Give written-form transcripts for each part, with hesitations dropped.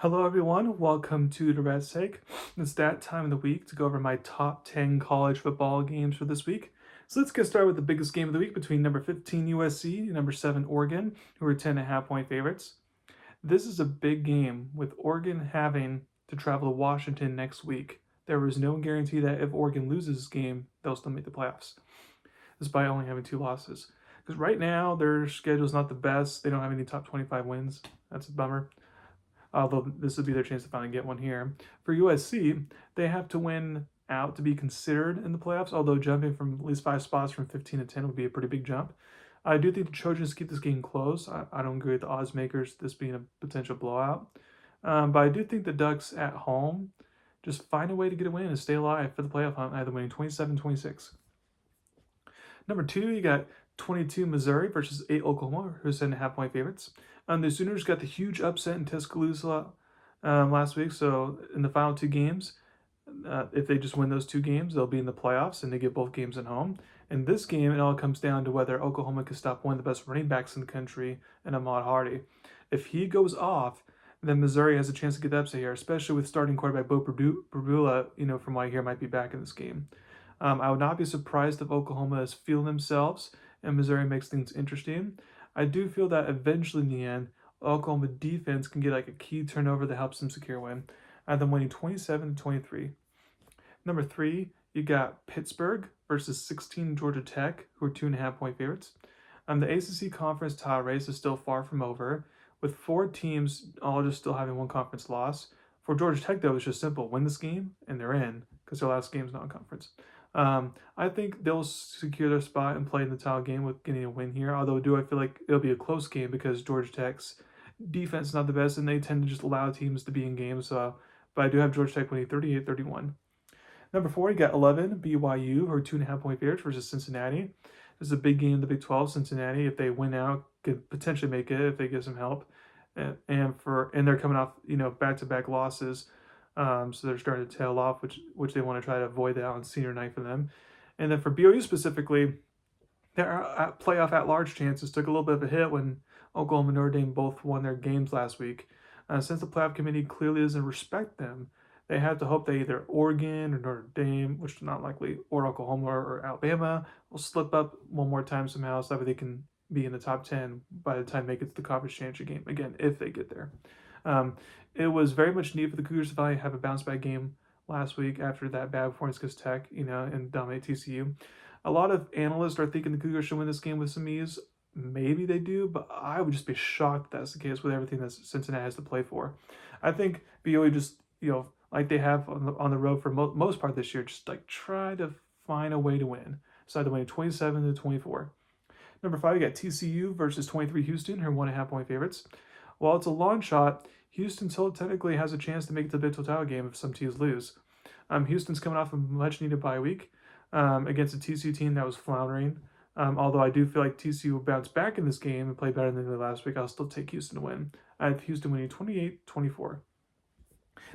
Hello, everyone. Welcome to Durrett's Take. It's that time of the week to go over my top 10 college football games for this week. So let's get started with the biggest game of the week between number 15 USC and number 7 Oregon, who are 10.5 point favorites. This is a big game with Oregon having to travel to Washington next week. There is no guarantee that if Oregon loses this game, they'll still make the playoffs, despite only having two losses. Because right now, their schedule is not the best. They don't have any top 25 wins. That's a bummer, although this would be their chance to finally get one here. For USC, they have to win out to be considered in the playoffs, although jumping from at least 5 spots from 15 to 10 would be a pretty big jump. I do think the Trojans keep this game close. I don't agree with the odds makers, this being a potential blowout. But I do think the Ducks at home just find a way to get a win and stay alive for the playoff hunt, either winning 27-26. Number two, you got 22 Missouri versus 8 Oklahoma, who's 7.5 point favorites. The Sooners got the huge upset in Tuscaloosa last week. So in the final two games, if they just win those two games, they'll be in the playoffs, and they get both games at home. In this game, it all comes down to whether Oklahoma can stop one of the best running backs in the country, and Ahmad Hardy. If he goes off, then Missouri has a chance to get the upset here, especially with starting quarterback Bo Perbula, from what I hear, might be back in this game. I would not be surprised if Oklahoma is feeling themselves and Missouri makes things interesting. I do feel that eventually in the end, Oklahoma defense can get like a key turnover that helps them secure a win. I have them winning 27-23. Number three, you got Pittsburgh versus 16 Georgia Tech, who are 2.5 point favorites. The ACC conference title race is still far from over, with four teams all just still having one conference loss. For Georgia Tech, though, it's just simple: win this game and they're in, because their last game is non-conference. I think they'll secure their spot and play in the title game with getting a win here. Although, I feel like it'll be a close game because Georgia Tech's defense is not the best, and they tend to just allow teams to be in games. But I do have Georgia Tech winning 38-31. Number four, you got 11 BYU, who are 2.5 point favorites versus Cincinnati. This is a big game in the Big 12. Cincinnati, if they win out, could potentially make it if they get some help. And they're coming off back-to-back losses. So they're starting to tail off, which they want to try to avoid that on senior night for them. And then for BYU specifically, their playoff at-large chances took a little bit of a hit when Oklahoma and Notre Dame both won their games last week. Since the playoff committee clearly doesn't respect them, they have to hope that either Oregon or Notre Dame, which is not likely, or Oklahoma or Alabama, will slip up one more time somehow so that they can be in the top 10 by the time they get to the conference championship game, again, if they get there. It was very much needed for the Cougars to finally have a bounce back game last week after that bad performance against Tech, and dominate TCU. A lot of analysts are thinking the Cougars should win this game with some ease. Maybe they do, but I would just be shocked if that's the case with everything that Cincinnati has to play for. I think BYU just, like they have on the road for most part this year, just like try to find a way to win. So they're winning 27-24. Number five, you got TCU versus 23 Houston, who are 1.5 point favorites. While it's a long shot, Houston still technically has a chance to make it to the Big 12 title game if some teams lose. Houston's coming off a much-needed bye week against a TCU team that was floundering. Although I do feel like TCU will bounce back in this game and play better than they did last week, I'll still take Houston to win. I have Houston winning 28-24.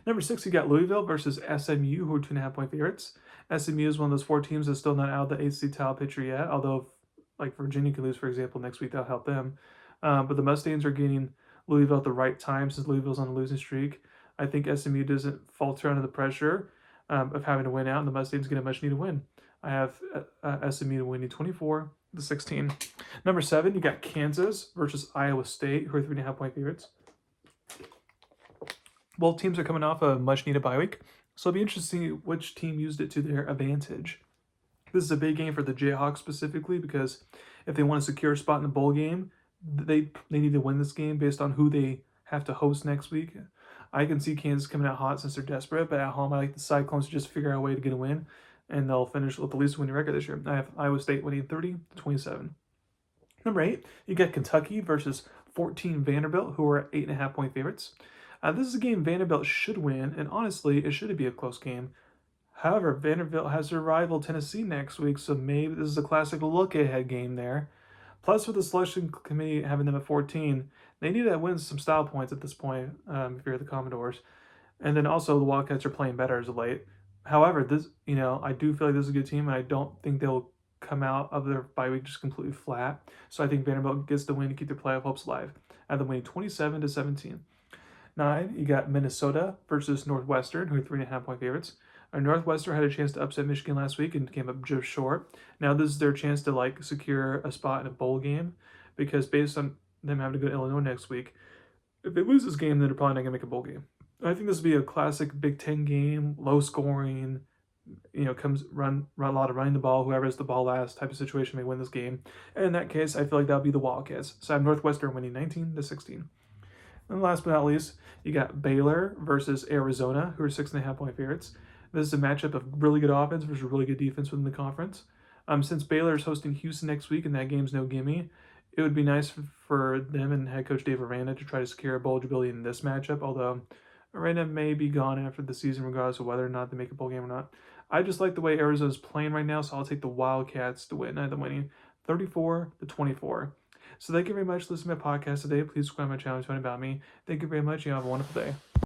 Number six, you got Louisville versus SMU, who are 2.5 point favorites. SMU is one of those four teams that's still not out of the ACC title picture yet, although like Virginia could lose, for example, next week, that'll help them. But the Mustangs are getting Louisville at the right time since Louisville's on a losing streak. I think SMU doesn't falter under the pressure of having to win out, and the Mustangs get a much-needed win. I have SMU winning 24-16. Number seven, you got Kansas versus Iowa State, who are 3.5 point favorites. Both teams are coming off a much-needed bye week, so it'll be interesting to see which team used it to their advantage. This is a big game for the Jayhawks specifically because if they want to secure a spot in the bowl game, they need to win this game based on who they have to host next week. I can see Kansas coming out hot since they're desperate, but at home I like the Cyclones to just figure out a way to get a win, and they'll finish with the least winning record this year. I have Iowa State winning 30-27. Number eight, you got Kentucky versus 14 Vanderbilt, who are 8.5 point favorites. This is a game Vanderbilt should win, and honestly, it should be a close game. However, Vanderbilt has their rival Tennessee next week, so maybe this is a classic look-ahead game there. Plus, with the selection committee having them at 14, they need to win some style points at this point if you're the Commodores. And then also the Wildcats are playing better as of late. However, this, I do feel like this is a good team, and I don't think they'll come out of their bye week just completely flat. So I think Vanderbilt gets the win to keep their playoff hopes alive. I have them winning 27-17. 9, you got Minnesota versus Northwestern, who are 3.5-point favorites. Northwestern had a chance to upset Michigan last week and came up just short. Now this is their chance to secure a spot in a bowl game, because based on them having to go to Illinois next week, if they lose this game, then they're probably not gonna make a bowl game. I think this will be a classic Big Ten game, low scoring. Comes run a lot of running the ball. Whoever has the ball last type of situation may win this game. And in that case, I feel like that'll be the Wildcats. So I have Northwestern winning 19-16. And last but not least, you got Baylor versus Arizona, who are 6.5-point favorites. This is a matchup of really good offense versus really good defense within the conference. Since Baylor is hosting Houston next week and that game's no gimme, it would be nice for them and head coach Dave Aranda to try to secure a bowl eligibility in this matchup, although Aranda may be gone after the season regardless of whether or not they make a bowl game or not. I just like the way Arizona's playing right now, so I'll take the Wildcats to win. I have them winning 34-24. So thank you very much for listening to my podcast today. Please subscribe to my channel if you want about me. Thank you very much. You have a wonderful day.